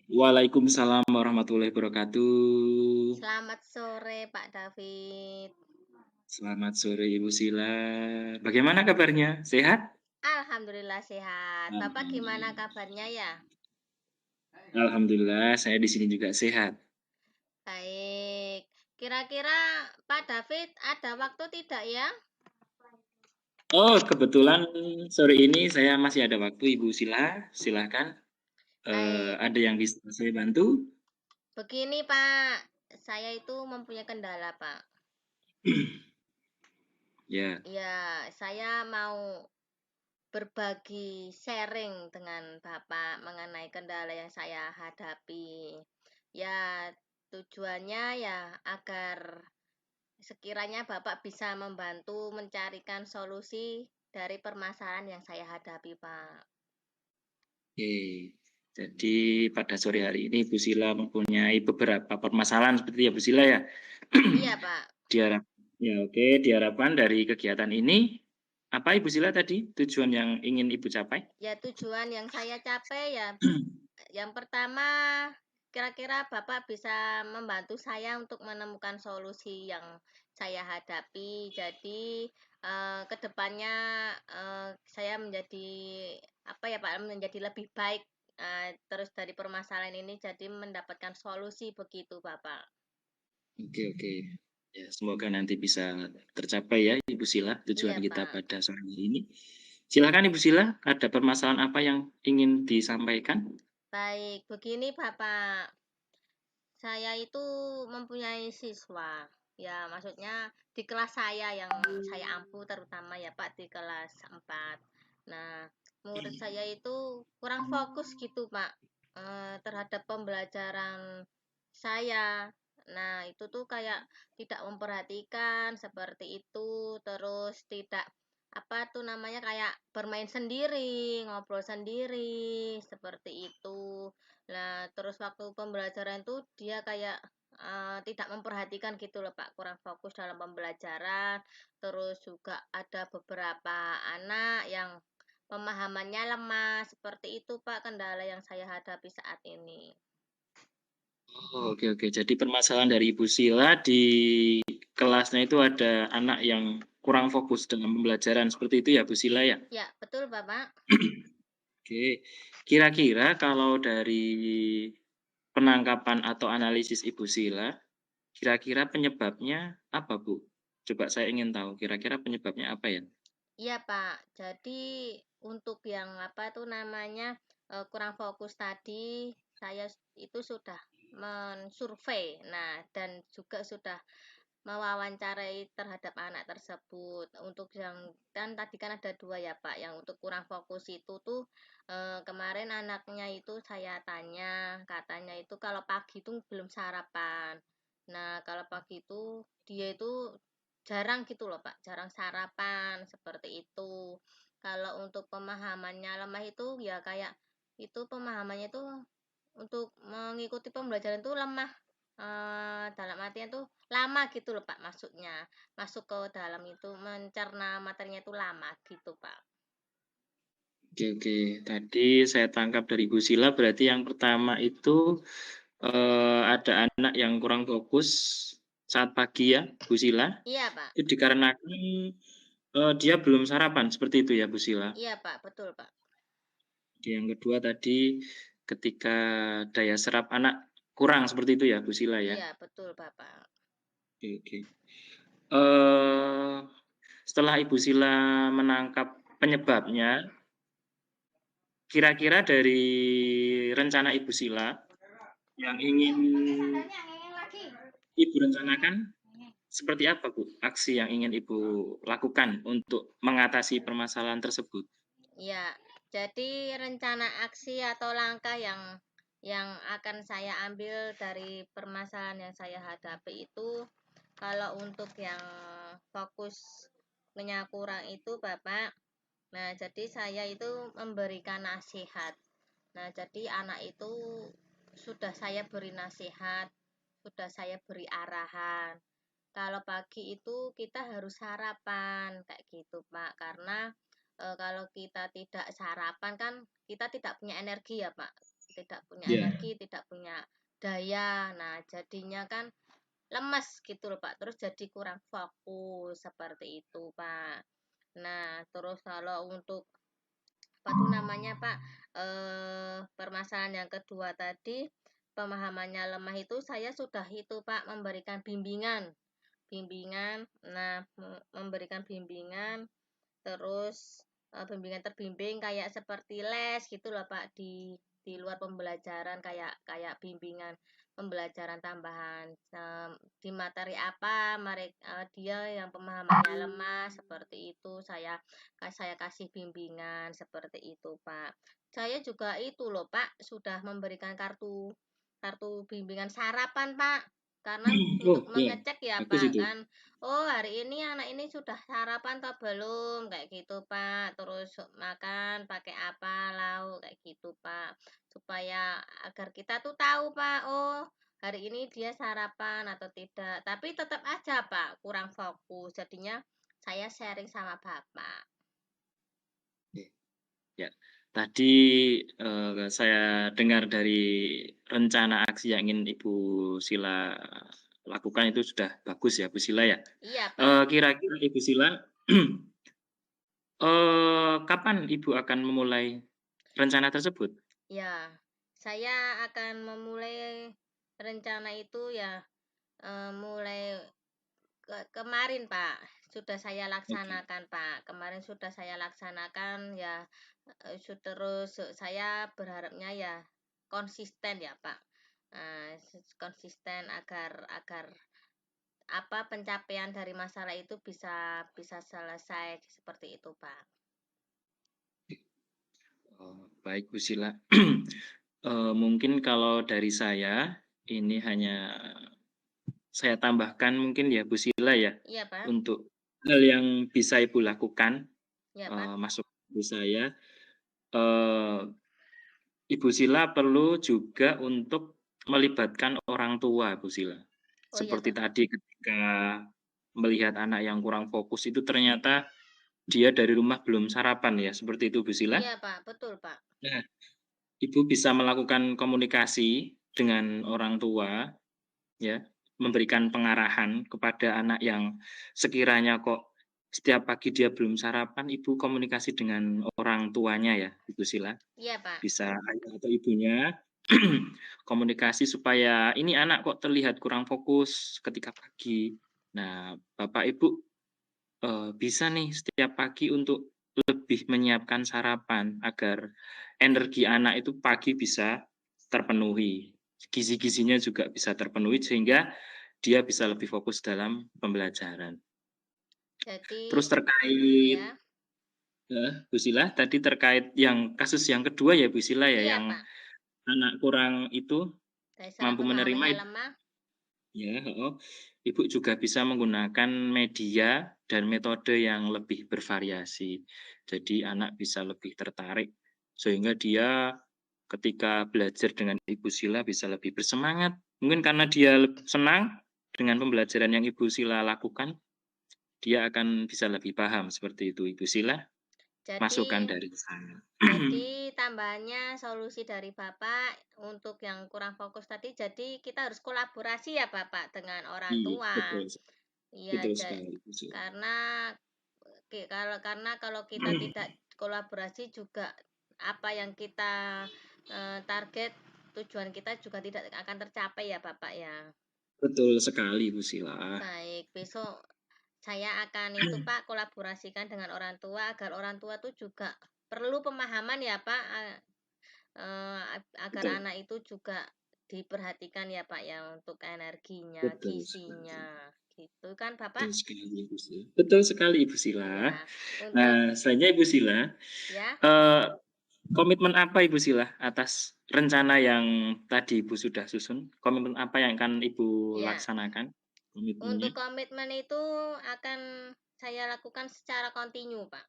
Waalaikumsalam warahmatullahi wabarakatuh. Selamat sore Pak David. Selamat sore Ibu Sila. Bagaimana kabarnya? Sehat? Alhamdulillah sehat. Bapak gimana Alhamdulillah. kabarnya ya? Alhamdulillah, saya di sini juga sehat. Baik. Kira-kira Pak David ada waktu tidak ya? Oh, kebetulan sore ini saya masih ada waktu, Ibu Sila. Silahkan. Baik. Ada yang bisa saya bantu? Begini Pak, saya itu mempunyai kendala Pak. Ya, Ya, saya mau berbagi sharing dengan Bapak mengenai kendala yang saya hadapi. Ya, tujuannya ya agar sekiranya Bapak bisa membantu mencarikan solusi dari permasalahan yang saya hadapi, Pak. oke. Jadi pada sore hari ini Ibu Sila mempunyai beberapa permasalahan seperti ya, Bu Sila ya. Iya, Pak. Diharap ya oke, diharapkan dari kegiatan ini, apa Ibu Sila tadi tujuan yang ingin Ibu capai? Ya, tujuan yang saya capai ya, yang pertama, kira-kira Bapak bisa membantu saya untuk menemukan solusi yang saya hadapi. Jadi, ke depannya, saya menjadi, apa ya, Pak, menjadi lebih baik, terus dari permasalahan ini jadi mendapatkan solusi begitu, Bapak. Oke oke. Ya semoga nanti bisa tercapai ya Ibu Sila tujuan Iya, kita Pak. pada sore hari ini. Silakan Ibu Sila, ada permasalahan apa yang ingin disampaikan? Baik, begini Bapak, saya itu mempunyai siswa, ya maksudnya di kelas saya yang saya ampu terutama ya Pak di kelas 4. Nah, murid saya itu kurang fokus gitu Pak, terhadap pembelajaran saya. Nah, itu tuh kayak tidak memperhatikan seperti itu, terus tidak apa tuh namanya kayak bermain sendiri, ngobrol sendiri, seperti itu. Nah, terus waktu pembelajaran tuh dia kayak, tidak memperhatikan gitu loh, Pak, kurang fokus dalam pembelajaran. Terus juga ada beberapa anak yang pemahamannya lemah, seperti itu, Pak, kendala yang saya hadapi saat ini. Oh, oke oke. Jadi permasalahan dari Ibu Sila di kelasnya itu ada anak yang kurang fokus dalam pembelajaran, seperti itu ya Bu Sila ya? Ya, betul, Bapak. Oke. Kira-kira kalau dari penangkapan atau analisis Ibu Sila, kira-kira penyebabnya apa, Bu? Coba saya ingin tahu kira-kira penyebabnya apa ya? Iya, Pak. Jadi untuk yang apa tuh namanya, kurang fokus tadi, saya itu sudah mensurvei. Nah, dan juga sudah mewawancarai terhadap anak tersebut. Untuk yang kan tadi kan ada 2 ya, Pak, yang untuk kurang fokus itu tuh, kemarin anaknya itu saya tanya, katanya itu kalau pagi itu belum sarapan. Nah, kalau pagi itu dia itu jarang gitu loh, Pak, jarang sarapan, seperti itu. Kalau untuk pemahamannya lemah itu ya kayak itu pemahamannya itu untuk mengikuti pembelajaran itu lemah, dalam artian tuh lama gitu loh, Pak, masuknya. Masuk ke dalam itu, mencerna materinya itu lama gitu, Pak. Oke oke. Tadi saya tangkap dari Bu Sila berarti yang pertama itu, ada anak yang kurang fokus saat pagi ya, Bu Sila? Iya, Pak. Itu dikarenakan, dia belum sarapan, seperti itu ya, Bu Sila? Iya, Pak, betul, Pak. Yang kedua tadi, ketika daya serap anak kurang, seperti itu ya, Bu Sila ya? Iya, betul, Bapak. Oke oke. Eee, Setelah Ibu Sila menangkap penyebabnya, kira-kira dari rencana Ibu Sila yang ingin Ibu rencanakan seperti apa, Bu? Aksi yang ingin Ibu lakukan untuk mengatasi permasalahan tersebut? Ya, jadi rencana aksi atau langkah yang akan saya ambil dari permasalahan yang saya hadapi itu, kalau untuk yang fokusnya kurang itu, Bapak. Nah, jadi saya itu memberikan nasihat. Nah, jadi anak itu sudah saya beri nasihat, sudah saya beri arahan. Kalau pagi itu kita harus sarapan, kayak gitu, Pak. Karena kalau kita tidak sarapan kan kita tidak punya energi ya, Pak. tidak punya Iya. energi, tidak punya daya. Nah, jadinya kan lemes gitu loh, Pak. Terus jadi kurang fokus seperti itu, Pak. Nah, terus kalau untuk apa tuh namanya, Pak, permasalahan yang kedua tadi, pemahamannya lemah itu saya sudah itu, Pak, memberikan bimbingan. Bimbingan, nah, memberikan bimbingan, terus bimbingan terbimbing kayak seperti les gitu loh, Pak, di luar pembelajaran kayak kayak bimbingan pembelajaran tambahan di materi apa mereka dia yang pemahamannya lemah seperti itu saya kasih bimbingan seperti itu, Pak. Saya juga itu loh, Pak, sudah memberikan kartu kartu bimbingan sarapan, Pak. Karena Oh, untuk iya, mengecek ya, bagus Pak, itu. kan. Oh, hari ini anak ini sudah sarapan atau belum? Kayak gitu, Pak. Terus makan pakai apa, lauk, kayak gitu, Pak. Supaya agar kita tuh tahu, Pak, oh, hari ini dia sarapan atau tidak. Tapi tetap aja, Pak, kurang fokus. Jadinya saya sharing sama Bapak. Oke, ya. Tadi, saya dengar dari rencana aksi yang ingin Ibu Sila lakukan itu sudah bagus ya, Bu Sila ya. Iya, Pak. Kira-kira Ibu Sila, kapan Ibu akan memulai rencana tersebut? Ya, saya akan memulai rencana itu ya mulai kemarin, Pak, sudah saya Oke. laksanakan, Pak. Kemarin sudah saya laksanakan ya, terus saya berharapnya ya konsisten ya, Pak. Konsisten agar agar apa pencapaian dari masalah itu bisa bisa selesai seperti itu, Pak. Oh, baik Bu Sila. Mungkin kalau dari saya, ini hanya saya tambahkan mungkin ya Bu Sila ya, Iya, Pak. untuk hal yang bisa Ibu lakukan, Iya, Pak. masuk di saya, eee, Ibu Sila perlu juga untuk melibatkan orang tua, Bu Sila. Oh iya, Seperti Pak. tadi ketika melihat anak yang kurang fokus itu ternyata dia dari rumah belum sarapan ya, seperti itu Bu Sila? Iya, Pak. Betul, Pak. Nah, Ibu bisa melakukan komunikasi dengan orang tua, ya, memberikan pengarahan kepada anak yang sekiranya kok setiap pagi dia belum sarapan, Ibu komunikasi dengan orang tuanya ya, Ibu Sila. Iya, Pak. Bisa ayah atau ibunya komunikasi supaya, "Ini anak kok terlihat kurang fokus ketika pagi." Nah, Bapak Ibu, bisa nih setiap pagi untuk lebih menyiapkan sarapan agar energi anak itu pagi bisa terpenuhi, gizi-gizinya juga bisa terpenuhi sehingga dia bisa lebih fokus dalam pembelajaran. Jadi Terus terkait ya. Bu Sila, tadi terkait yang kasus yang kedua ya Bu Sila ya, Iya, yang Pak. anak kurang itu Dasar mampu menerima pemahamannya lemah. ya, heeh. Ibu juga bisa menggunakan media dan metode yang lebih bervariasi. Jadi anak bisa lebih tertarik sehingga dia ketika belajar dengan Ibu Sila bisa lebih bersemangat. Mungkin karena dia senang dengan pembelajaran yang Ibu Sila lakukan, dia akan bisa lebih paham seperti itu Ibu Sila, masukan Jadi dari saya. Jadi tambahannya solusi dari Bapak untuk yang kurang fokus tadi, jadi kita harus kolaborasi ya Bapak dengan orang Iya, tua. Iya, betul sekali Ibu Sila. karena kalau kita tidak kolaborasi juga apa yang kita target tujuan kita juga tidak akan tercapai ya Bapak ya. Betul sekali Bu Sila. Baik, besok saya akan itu Pak kolaborasikan dengan orang tua agar orang tua tuh juga perlu pemahaman ya Pak agar Betul. anak itu juga diperhatikan ya Pak ya untuk energinya, Betul sekali. gizinya, gitu kan Bapak? Betul sekali Ibu Sila. Betul sekali Ibu Sila. Iya, untuk Nah, selanjutnya Ibu Sila, ya, eee, komitmen apa Ibu Sila atas rencana yang tadi Ibu sudah susun? Komitmen apa yang akan Ibu ya. laksanakan Untuk komitmennya? komitmen itu akan saya lakukan secara kontinu, Pak.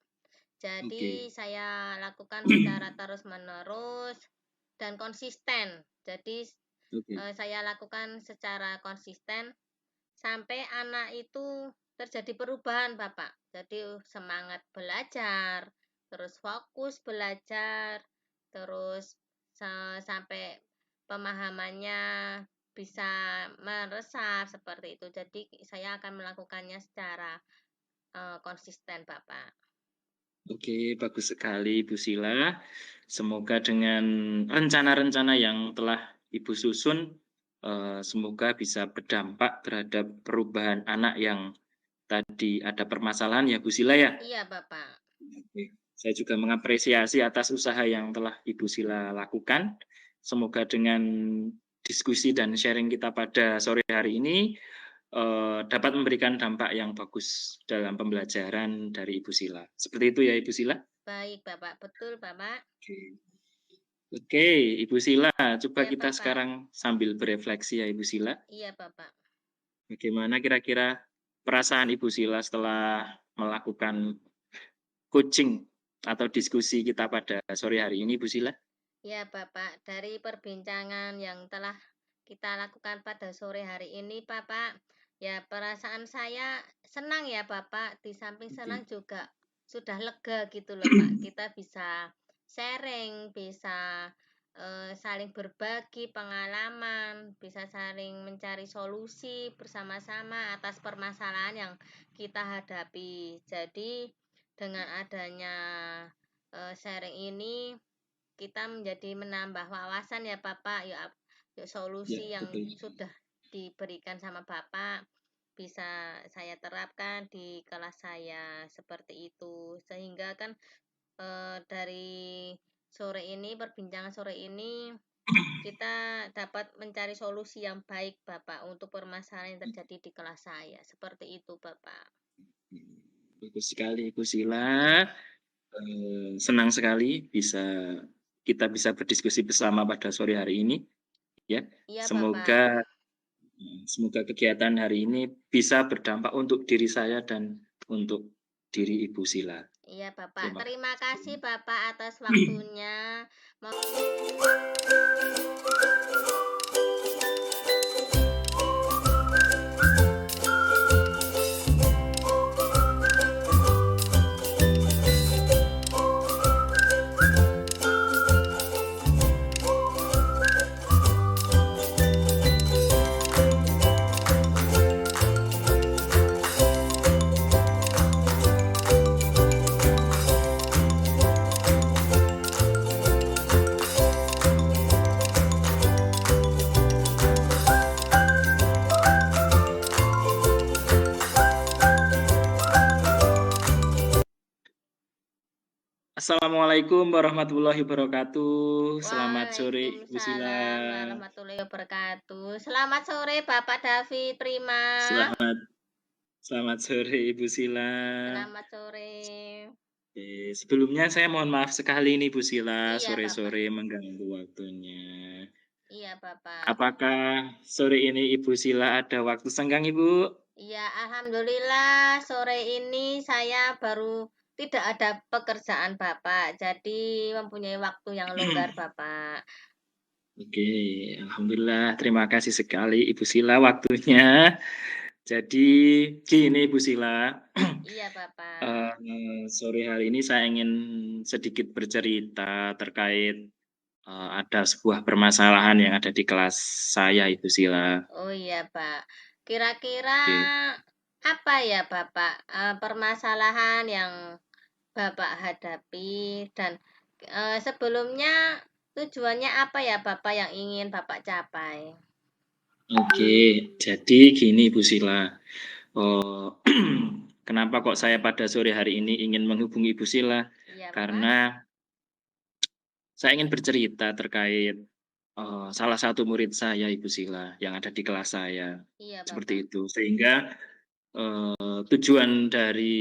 Jadi Oke. saya lakukan secara terus-menerus dan konsisten. Jadi Oke. saya lakukan secara konsisten sampai anak itu terjadi perubahan, Bapak. Jadi semangat belajar, terus fokus belajar, terus sampai pemahamannya bisa meresap seperti itu. Jadi saya akan melakukannya secara konsisten, Bapak. Oke, bagus sekali Ibu Sila. Semoga dengan rencana-rencana yang telah Ibu susun, semoga bisa berdampak terhadap perubahan anak yang tadi ada permasalahan ya Bu Sila ya? Iya, Bapak. Oke. Saya juga mengapresiasi atas usaha yang telah Ibu Sila lakukan. Semoga dengan diskusi dan sharing kita pada sore hari ini dapat memberikan dampak yang bagus dalam pembelajaran dari Ibu Sila. Seperti itu ya Ibu Sila? Baik, Bapak. Betul, Bapak. Oke. Oke, Ibu Sila, coba Ya, kita Bapak. sekarang sambil berefleksi ya Ibu Sila. Iya, Bapak. Bagaimana kira-kira perasaan Ibu Sila setelah melakukan coaching atau diskusi kita pada sore hari ini, Bu Sila? Ya, Bapak. Dari perbincangan yang telah kita lakukan pada sore hari ini, Bapak, ya perasaan saya senang ya, Bapak. Di samping Oke. senang juga sudah lega gitu loh, Pak. Kita bisa sharing, bisa saling berbagi pengalaman, bisa saling mencari solusi bersama-sama atas permasalahan yang kita hadapi. Jadi, dengan adanya sharing ini kita menjadi menambah wawasan ya Bapak, yuk Ya, solusi yang betul. sudah diberikan sama Bapak bisa saya terapkan di kelas saya seperti itu. Sehingga kan dari sore ini, perbincangan sore ini kita dapat mencari solusi yang baik Bapak untuk permasalahan yang terjadi di kelas saya. Seperti itu Bapak. Bagus sekali, Bu Sila. Senang sekali kita bisa berdiskusi bersama pada sore hari ini, ya. Iya Bapak. Semoga semoga kegiatan hari ini bisa berdampak untuk diri saya dan untuk diri Ibu Sila. Iya Bapak. Terima Terima kasih kasih. Bapak atas waktunya. Assalamualaikum warahmatullahi wabarakatuh. Selamat sore Ibu Sila. Waalaikumsalam warahmatullahi wabarakatuh. Selamat sore Bapak David Prima. Selamat selamat sore Ibu Sila. Selamat sore. Oke, sebelumnya saya mohon maaf sekali nih Bu Sila, Iya Bapak. sore-sore mengganggu waktunya. Iya Bapak. Apakah sore ini Ibu Sila ada waktu senggang Ibu? Iya, alhamdulillah sore ini saya baru tidak ada pekerjaan Bapak. Jadi mempunyai waktu yang longgar Bapak. Oke, alhamdulillah terima kasih sekali Ibu Sila waktunya. Jadi gini Bu Sila, Iya Bapak. sore hari ini saya ingin sedikit bercerita terkait, ada sebuah permasalahan yang ada di kelas saya Ibu Sila. Oh iya Pak. Kira-kira Oke. apa ya Bapak permasalahan yang Bapak hadapi dan sebelumnya tujuannya apa ya Bapak yang ingin Bapak capai? Oke, jadi gini Bu Sila, kenapa kok saya pada sore hari ini ingin menghubungi Ibu Sila, Iya Bapak. karena saya ingin bercerita terkait, salah satu murid saya Ibu Sila, yang ada di kelas saya, Iya Bapak. seperti itu. Sehingga, tujuan dari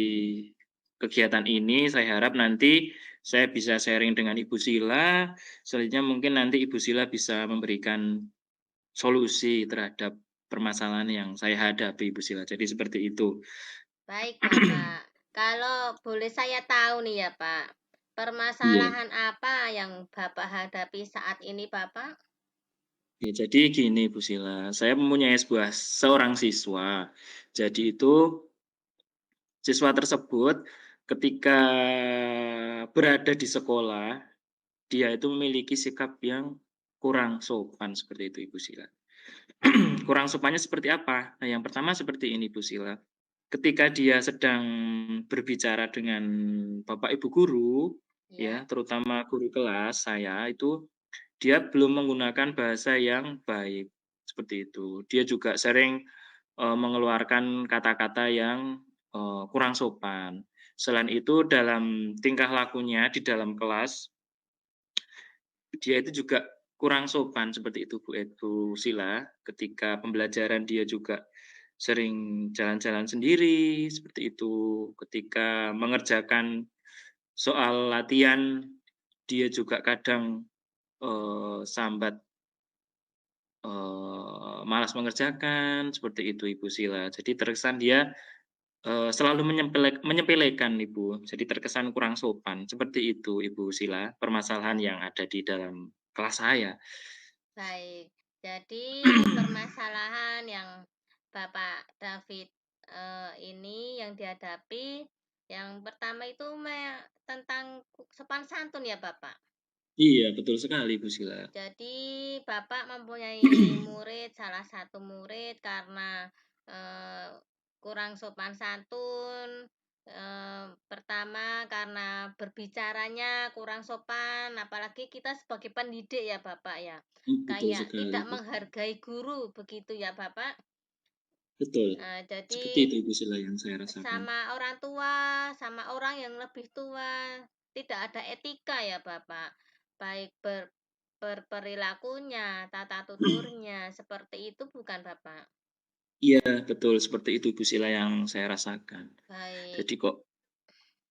kegiatan ini saya harap nanti saya bisa sharing dengan Ibu Sila, selanjutnya mungkin nanti Ibu Sila bisa memberikan solusi terhadap permasalahan yang saya hadapi, Ibu Sila. Jadi seperti itu. Baik Bapak. Kalau boleh saya tahu nih ya Pak, Iya. permasalahan apa yang Bapak hadapi saat ini Bapak? Ya, jadi gini Bu Sila, saya mempunyai seorang siswa. Jadi itu siswa tersebut ketika berada di sekolah, dia itu memiliki sikap yang kurang sopan, seperti itu, Ibu Sila. Kurang sopannya seperti apa? Nah, yang pertama seperti ini, Bu Sila, ketika dia sedang berbicara dengan bapak ibu guru, Ya, ya, terutama guru kelas saya itu, dia belum menggunakan bahasa yang baik, seperti itu. Dia juga sering, mengeluarkan kata-kata yang, kurang sopan. Selain itu dalam tingkah lakunya di dalam kelas, dia itu juga kurang sopan, seperti itu, Bu Sila. Ketika pembelajaran dia juga sering jalan-jalan sendiri, seperti itu. Ketika mengerjakan soal latihan, dia juga kadang, sambat, malas mengerjakan, seperti itu, Ibu Sila. Jadi terkesan dia, selalu menyepelekan, Ibu. Jadi terkesan kurang sopan, seperti itu, Ibu Sila, permasalahan yang ada di dalam kelas saya. baik. Jadi permasalahan yang Bapak David ini yang dihadapi, yang pertama itu tentang sopan santun ya Bapak. Iya, betul sekali, Bu Sila. Jadi Bapak mempunyai murid, salah satu murid karena eh, kurang sopan santun. Pertama karena berbicaranya kurang sopan, apalagi kita sebagai pendidik ya Bapak ya, Betul kayak sekali, tidak Bu Sila. menghargai guru begitu ya Bapak. Betul, Jadi seperti itu, Ibu Sila, yang saya rasakan. sama orang tua, sama orang yang lebih tua, tidak ada etika ya Bapak. Baik berperilakunya, tata tuturnya, seperti itu bukan Bapak? Iya, betul, seperti itu, Bu Sila, yang saya rasakan. Baik, Jadi kok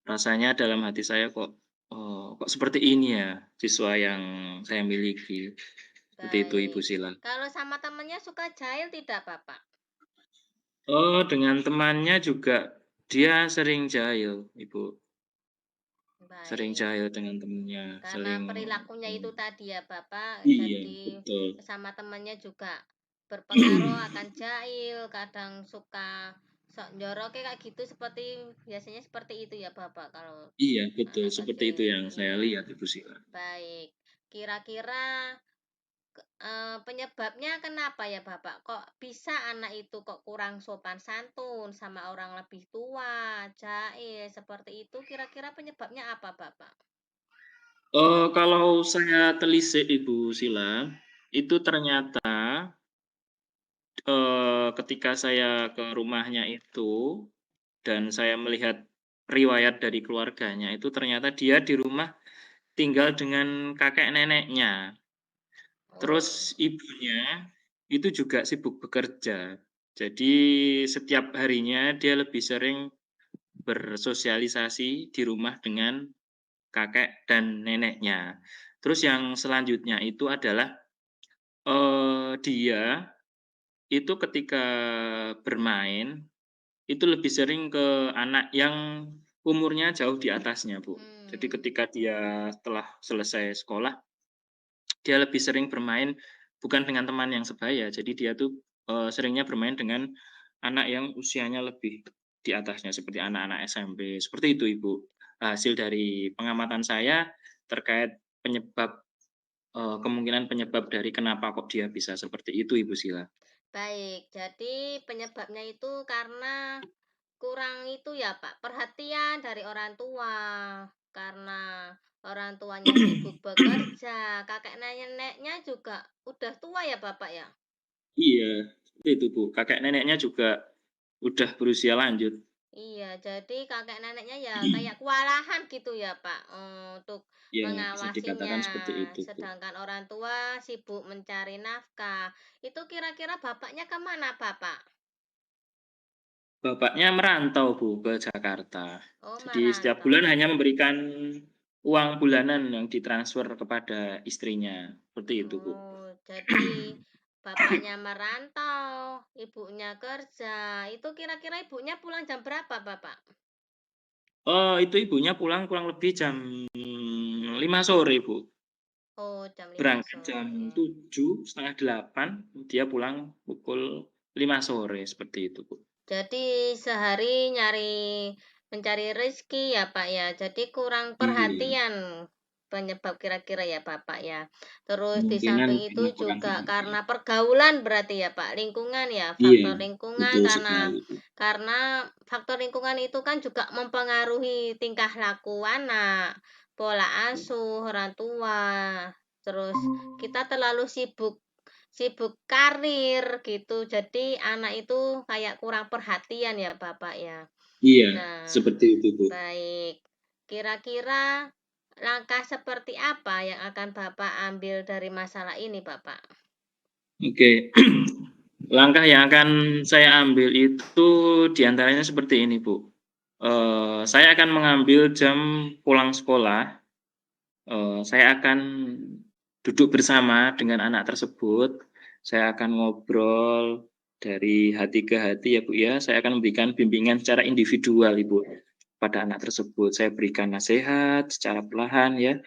rasanya dalam hati saya kok, kok seperti ini ya siswa yang saya miliki, seperti itu, Ibu baik. Sila. Kalau sama temannya suka jahil tidak Bapak? Oh, dengan temannya juga dia sering jahil, Ibu, sering Baik. jahil dengan temannya, Karena sering, perilakunya itu eee tadi ya Bapak, iya, jadi betul. sama temannya juga berpengaruh akan jahil, kadang suka sok njoroke kayak gitu seperti biasanya seperti itu ya Bapak kalau Iya, betul, anak seperti kecil. itu yang saya Iya, lihat, Ibu Sila. baik. Kira-kira penyebabnya kenapa ya Bapak? Kok bisa anak itu kok kurang sopan santun sama orang lebih tua, jahil, seperti itu kira-kira penyebabnya apa Bapak? Kalau saya telisik, Ibu Sila, itu ternyata, ketika saya ke rumahnya itu dan saya melihat riwayat dari keluarganya itu ternyata dia di rumah tinggal dengan kakek neneknya. Oh, Terus ibunya itu juga sibuk bekerja. Jadi setiap harinya dia lebih sering bersosialisasi di rumah dengan kakek dan neneknya. Terus yang selanjutnya itu adalah, dia itu ketika bermain, itu lebih sering ke anak yang umurnya jauh di atasnya, Bu. Jadi hmm. ketika dia setelah selesai sekolah, dia lebih sering bermain bukan dengan teman yang sebaya, jadi dia tuh, seringnya bermain dengan anak yang usianya lebih di atasnya, seperti anak-anak SMP, seperti itu, Ibu. Hasil dari pengamatan saya terkait penyebab, kemungkinan penyebab dari kenapa kok dia bisa seperti itu, Ibu Sila. Baik, jadi penyebabnya itu karena kurang itu ya Pak, perhatian dari orang tua. Karena orang tuanya sibuk bekerja, kakek neneknya juga udah tua ya Bapak ya? Iya, seperti itu, Bu. Kakek neneknya juga udah berusia lanjut. Iya, jadi kakek neneknya ya kayak kewalahan gitu ya Pak, untuk Ya, bisa mengawasinya. dikatakan seperti itu, Bu. Sedangkan orang tua sibuk mencari nafkah. Itu kira-kira bapaknya kemana Bapak? Bapaknya merantau, Bu, ke Jakarta. Oh, Jadi setiap bulan merantau. hanya memberikan uang bulanan yang ditransfer kepada istrinya, seperti itu, Bu. Oh, jadi bapaknya merantau, ibunya kerja. Itu kira-kira ibunya pulang jam berapa, Bapak? Oh, itu ibunya pulang kurang lebih jam 5 sore, Bu. Oh, jam 5 Berangkat jam sore. 7, setengah 8, dia pulang pukul 5 sore, seperti itu, Bu. Jadi sehari mencari rezeki ya, Pak ya. Jadi kurang Iya, perhatian. penyebab kira-kira ya Bapak ya. Terus di Kemungkinan samping karena itu kurang juga pendidikan. karena pergaulan berarti ya Pak, lingkungan ya, Iya, faktor lingkungan betul sekali, Pak. karena faktor lingkungan itu kan juga mempengaruhi tingkah laku anak, pola asuh orang tua, terus kita terlalu sibuk sibuk karir gitu. Jadi anak itu kayak kurang perhatian ya Bapak ya. Iya, Nah, seperti itu, Bu. baik. Kira-kira langkah seperti apa yang akan Bapak ambil dari masalah ini, Bapak? Oke. Langkah yang akan saya ambil itu diantaranya seperti ini, Bu. Saya akan mengambil jam pulang sekolah, saya akan duduk bersama dengan anak tersebut, saya akan ngobrol dari hati ke hati ya, Bu, ya. Saya akan memberikan bimbingan secara individual, Ibu, pada anak tersebut. Saya berikan nasihat secara perlahan ya,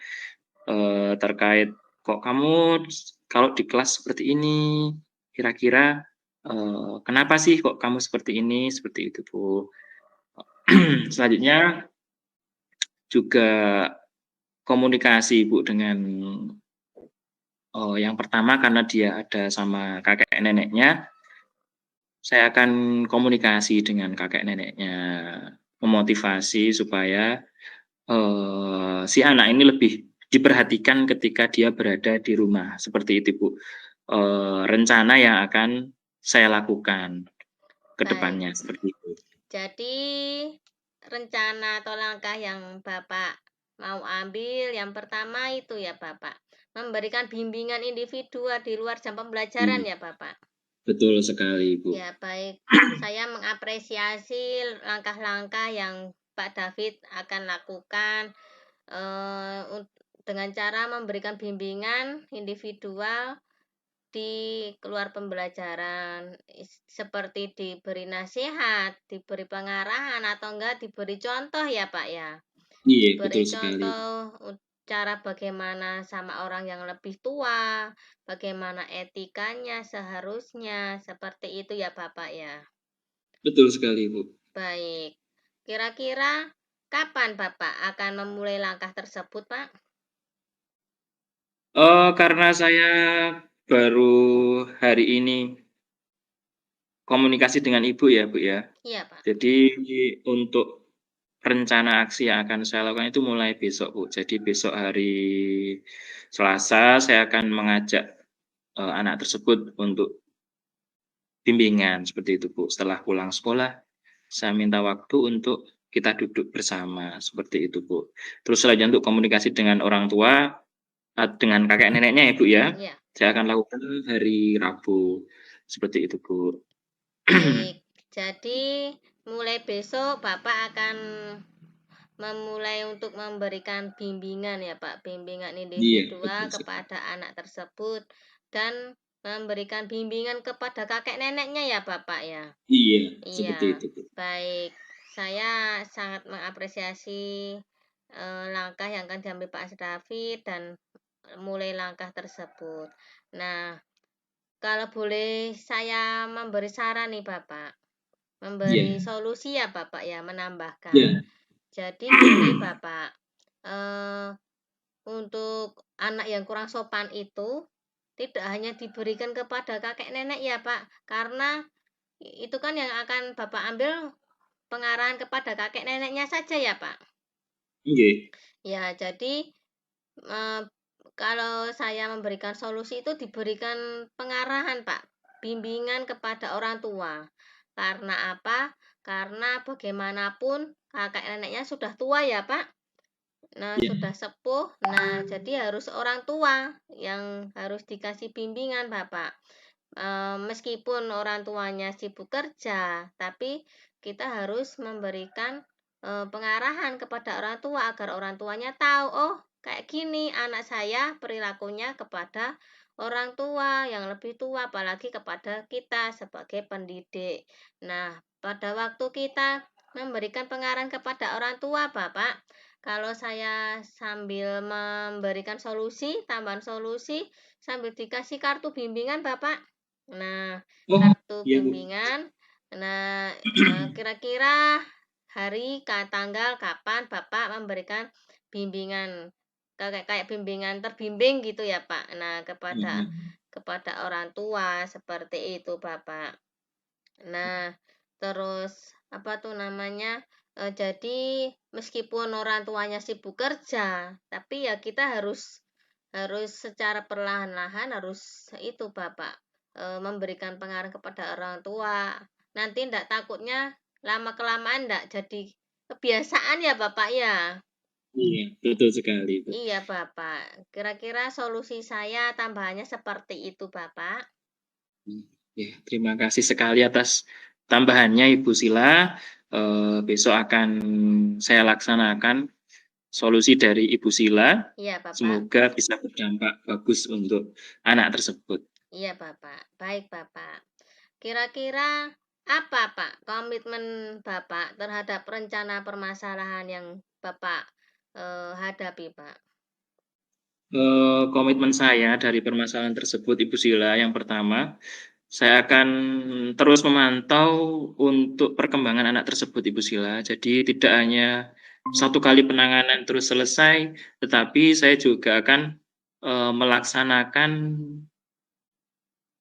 terkait, "Kok kamu kalau di kelas seperti ini, kira-kira, kenapa sih kok kamu seperti ini?" Seperti itu, Bu. Selanjutnya juga komunikasi, Bu, dengan yang pertama karena dia ada sama kakek neneknya, saya akan komunikasi dengan kakek neneknya, memotivasi supaya, si anak ini lebih diperhatikan ketika dia berada di rumah, seperti itu, Bu. Rencana yang akan saya lakukan ke Baik. depannya, seperti itu. Jadi, rencana atau langkah yang Bapak mau ambil yang pertama itu ya, Bapak, memberikan bimbingan individual di luar jam pembelajaran Iya, ya, Bapak? betul sekali, Bu. Ya, baik. Saya mengapresiasi langkah-langkah yang Pak David akan lakukan dengan cara memberikan bimbingan individual di luar pembelajaran, seperti diberi nasihat, diberi pengarahan, atau enggak diberi contoh ya Pak ya. Iya, Diberi betul sekali, Bu. contoh cara bagaimana sama orang yang lebih tua, bagaimana etikanya seharusnya, seperti itu ya Bapak ya. Betul sekali, Bu. Baik. Kira-kira kapan Bapak akan memulai langkah tersebut, Pak? Karena saya baru hari ini komunikasi dengan Ibu ya, Bu, ya. Iya, Pak. Jadi untuk rencana aksi yang akan saya lakukan itu mulai besok, Bu. Jadi besok hari Selasa saya akan mengajak, anak tersebut untuk bimbingan, seperti itu, Bu. Setelah pulang sekolah, saya minta waktu untuk kita duduk bersama, seperti itu, Bu. Terus selanjutnya untuk komunikasi dengan orang tua, dengan kakek neneknya ya, Bu, ya, Iya. saya akan lakukan hari Rabu, seperti itu, Bu. Baik. Jadi mulai besok Bapak akan memulai untuk memberikan bimbingan ya Pak, bimbingan Iya, individual betul sekali. kepada anak tersebut dan memberikan bimbingan kepada kakek neneknya ya Bapak ya. Iya, seperti Iya, itu, Bu. baik. Saya sangat mengapresiasi langkah yang akan diambil Pak David dan mulai langkah tersebut. Nah, kalau boleh saya memberi saran nih Bapak, memberi Iya, solusi ya Bapak ya, menambahkan. iya, Jadi gini Bapak, eh, untuk anak yang kurang sopan itu tidak hanya diberikan kepada kakek nenek ya Pak, karena itu kan yang akan Bapak ambil pengarahan kepada kakek neneknya saja ya Pak. iya, Ya, jadi eh, kalau saya memberikan solusi itu diberikan pengarahan Pak, bimbingan kepada orang tua. Karena apa? Karena bagaimanapun kakek neneknya sudah tua ya Pak. Nah, iya, sudah sepuh. Nah, jadi harus orang tua yang harus dikasih bimbingan Bapak. Meskipun orang tuanya sibuk kerja, tapi kita harus memberikan pengarahan kepada orang tua agar orang tuanya tahu, oh kayak gini anak saya perilakunya kepada orang tua yang lebih tua, apalagi kepada kita sebagai pendidik. Nah, pada waktu kita memberikan pengarahan kepada orang tua, Bapak, kalau saya sambil memberikan solusi, tambahan solusi, sambil dikasih kartu bimbingan, Bapak. Nah, oh, kartu iya, Bu. bimbingan. Nah, kira-kira hari, tanggal kapan Bapak memberikan bimbingan kayak bimbingan terbimbing gitu ya, Pak. Nah, kepada Mhm. kepada orang tua seperti itu, Bapak. Nah, terus apa tuh namanya, jadi meskipun orang tuanya sibuk kerja, tapi ya kita harus harus secara perlahan-lahan harus itu Bapak, memberikan pengaruh kepada orang tua. Nanti ndak takutnya lama-kelamaan ndak jadi kebiasaan ya Bapak ya? Iya, betul sekali itu. Iya Bapak, kira-kira solusi saya tambahannya seperti itu Bapak. Ya, terima kasih sekali atas tambahannya Ibu Sila. Besok akan saya laksanakan solusi dari Ibu Sila. Iya Bapak. Semoga bisa berdampak bagus untuk anak tersebut. Iya, Bapak. Baik, Bapak. Kira-kira apa, Pak, komitmen Bapak terhadap rencana permasalahan yang Bapak hadapi, Pak? Komitmen saya dari permasalahan tersebut Ibu Sila, yang pertama, saya akan terus memantau untuk perkembangan anak tersebut Ibu Sila. Jadi tidak hanya satu kali penanganan terus selesai, tetapi saya juga akan, melaksanakan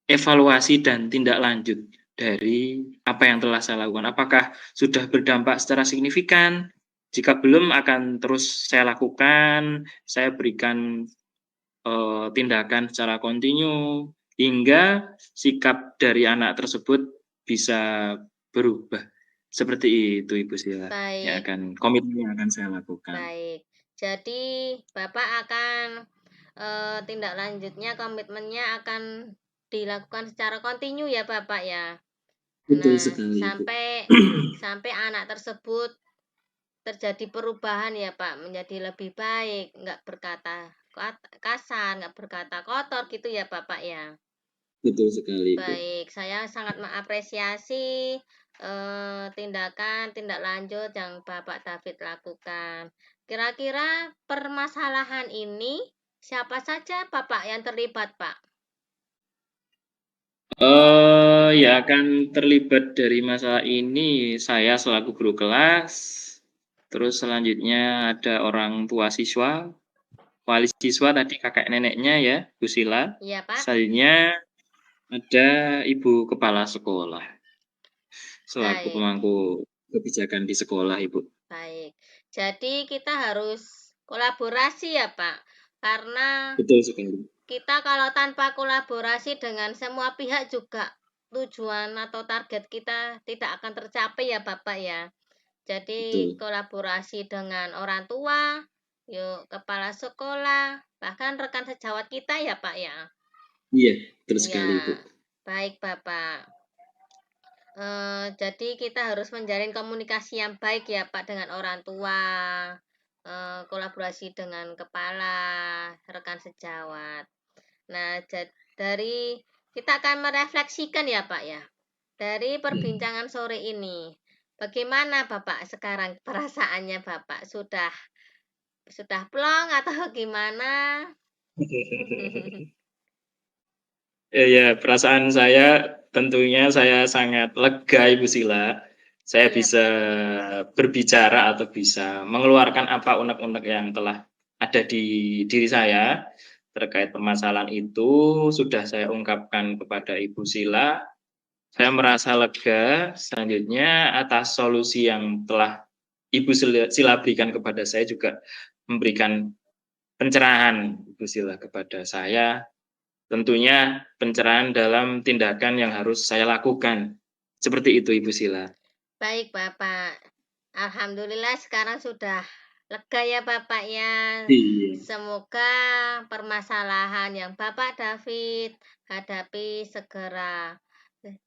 evaluasi dan tindak lanjut dari apa yang telah saya lakukan. Apakah sudah berdampak secara signifikan? Jika belum, akan terus saya lakukan, saya berikan tindakan secara kontinu, hingga sikap dari anak tersebut bisa berubah. Seperti itu Ibu Sila, yang Baik, komitmen yang akan saya lakukan. baik. Jadi Bapak akan tindak lanjutnya, komitmennya akan dilakukan secara kontinu ya, Bapak ya. Betul Nah, sekali Ibu. sampai sampai anak tersebut terjadi perubahan ya, Pak, menjadi lebih baik, nggak berkata kasar, nggak berkata kotor gitu ya, Bapak ya? Betul sekali Ibu. Baik, saya sangat mengapresiasi, tindak lanjut yang Bapak David lakukan. Kira-kira permasalahan ini siapa saja Bapak yang terlibat, Pak? Yang akan terlibat dari masalah ini saya selaku guru kelas, terus selanjutnya ada orang tua siswa, wali siswa tadi kakek neneknya ya, Bu Sila. Iya, Pak? Selanjutnya ada ibu kepala sekolah, selaku Baik, pemangku kebijakan di sekolah, Ibu. baik. Jadi kita harus kolaborasi ya, Pak, karena Betul sekali, kita kalau tanpa kolaborasi dengan semua pihak juga tujuan atau target kita tidak akan tercapai ya Bapak ya. Jadi betul. kolaborasi dengan orang tua, yuk kepala sekolah, bahkan rekan sejawat kita ya Pak ya. Iya, betul sekali, Ibu. Ya, baik Bapak. Jadi kita harus menjalin komunikasi yang baik ya Pak dengan orang tua, kolaborasi dengan kepala, rekan sejawat. Nah, dari kita akan merefleksikan ya, Pak ya. Dari perbincangan sore ini, bagaimana Bapak sekarang perasaannya Bapak? Sudah plong atau gimana? Ya, perasaan saya tentunya saya sangat lega, Ibu Sila. Saya Iya, bisa Pak. berbicara atau bisa mengeluarkan apa unek-unek yang telah ada di diri saya terkait permasalahan itu sudah saya ungkapkan kepada Ibu Sila. Saya merasa lega. Selanjutnya atas solusi yang telah Ibu Sila berikan kepada saya juga memberikan pencerahan Ibu Sila kepada saya. Tentunya pencerahan dalam tindakan yang harus saya lakukan. Seperti itu Ibu Sila. Baik, Bapak. Alhamdulillah sekarang sudah lega ya, Bapak ya. Iya. Semoga permasalahan yang Bapak David hadapi segera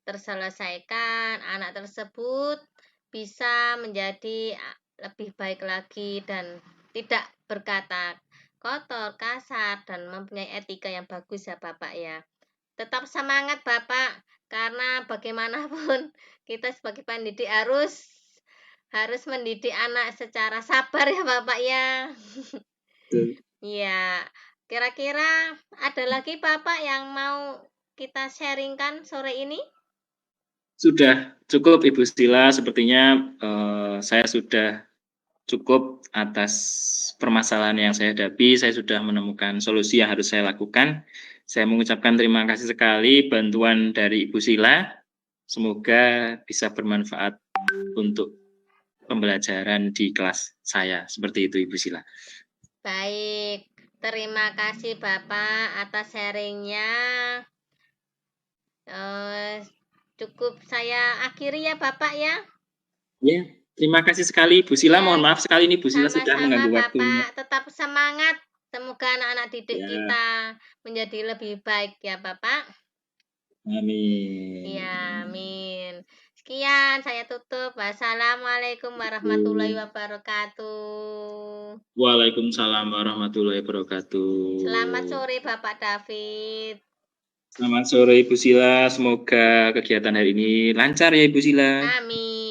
terselesaikan. Anak tersebut bisa menjadi lebih baik lagi dan tidak berkata kotor, kasar, dan mempunyai etika yang bagus ya, Bapak ya. Tetap semangat Bapak, karena bagaimanapun kita sebagai pendidik harus mendidik anak secara sabar ya Bapak ya. Betul. Iya. Kira-kira ada lagi Bapak yang mau kita sharingkan sore ini? Sudah cukup Ibu Sila, sepertinya saya sudah cukup atas permasalahan yang saya hadapi. Saya sudah menemukan solusi yang harus saya lakukan. Saya mengucapkan terima kasih sekali bantuan dari Ibu Sila. Semoga bisa bermanfaat untuk pembelajaran di kelas saya. Seperti itu, Ibu Sila. Baik, terima kasih Bapak atas sharingnya. Cukup saya akhiri ya Bapak ya. Ya, terima kasih sekali Ibu Sila. Ya, Mohon maaf sekali ini Bu Sila sudah sama-sama mengganggu waktunya. Bapak, tetap semangat. Semoga anak-anak didik Ya, kita menjadi lebih baik ya Bapak. amin. Ya, amin. Sekian, saya tutup. Wassalamualaikum warahmatullahi wabarakatuh. Waalaikumsalam warahmatullahi wabarakatuh. Selamat sore Bapak David. Selamat sore Ibu Sila. Semoga kegiatan hari ini lancar ya Ibu Sila. Amin.